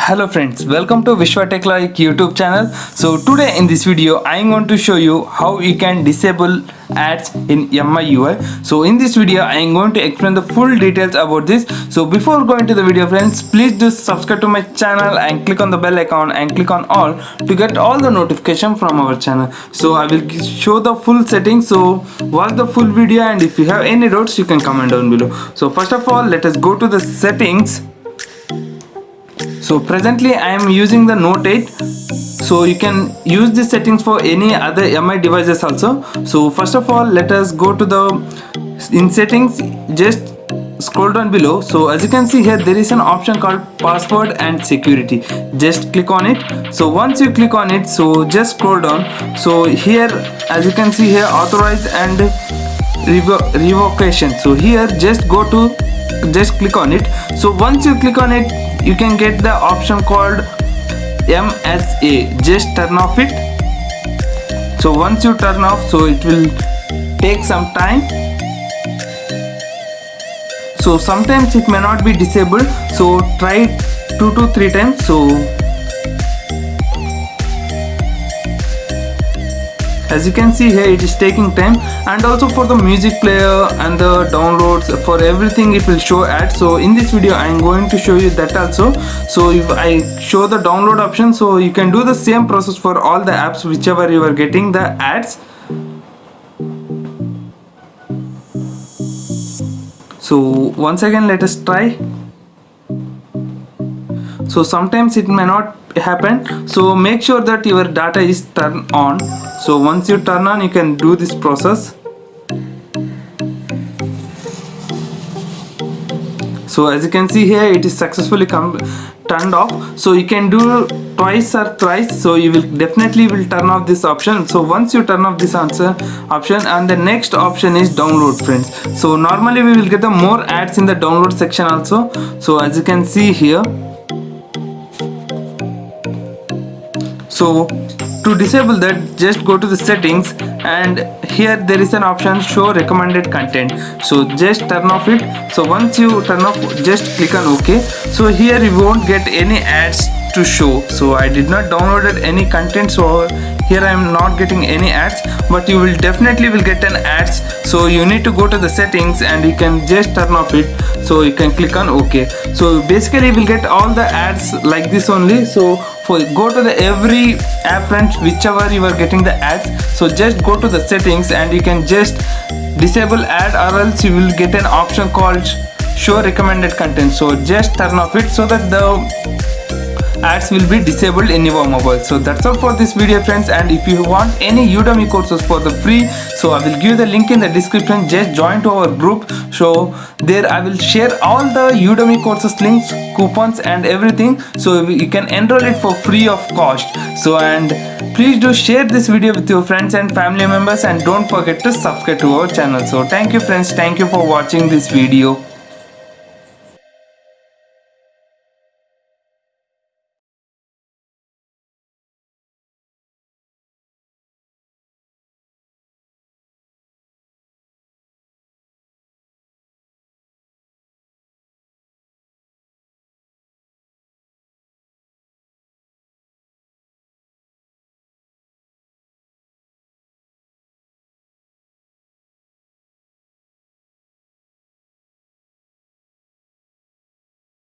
Hello friends, welcome to Vishwa Tech Like YouTube channel. So today in this video I am going to show you how you can disable ads in MIUI. So in this video I am going to explain the full details about this. So before going to the video friends, please do subscribe to my channel and click on the bell icon and click on all to get all the notification from our channel. So I will show the full settings, so watch the full video and if you have any doubts you can comment down below. So first of all, let us go to the settings. So presently I am using the Note 8, so you can use these settings for any other MI devices also. So first of all, let us go to the in settings, just scroll down below. So as you can see here, there is an option called password and security. Just click on it. So once you click on it, so just scroll down. So here as you can see here, authorized and revocation. So here just click on it. So once you click on it, you can get the option called MSA. Just turn off it. So once you turn off, so it will take some time. So sometimes it may not be disabled, so try 2 to 3 times. So as you can see here, it is taking time, and also for the music player and the downloads, for everything it will show ads. So in this video I am going to show you that also. So if I show the download option, so you can do the same process for all the apps whichever you are getting the ads. So once again let us try. So sometimes it may not happen, so make sure that your data is turned on. So once you turn on, you can do this process. So as you can see here, it is successfully turned off. So you can do twice or thrice, so you will definitely turn off this option. So once you turn off this option, and the next option is download friends. So normally we will get the more ads in the download section also. So as you can see here, so to disable that, just go to the settings, and here there is an option show recommended content. So just turn off it. So once you turn off, just click on OK. So here you won't get any ads to show. So I did not downloaded any content, so here I am not getting any ads, but you will definitely get an ads. So you need to go to the settings and you can just turn off it. So you can click on OK. So basically you will get all the ads like this only. So go to the every app friends whichever you are getting the ads. So just go to the settings and you can just disable ad, or else you will get an option called show recommended content. So just turn off it so that the ads will be disabled in your mobile. So that's all for this video friends, and if you want any Udemy courses for the free, so I will give the link in the description. Just join to our group. So there I will share all the Udemy courses links, coupons and everything, so you can enroll it for free of cost. So and please do share this video with your friends and family members, and don't forget to subscribe to our channel. So thank you friends, thank you for watching this video.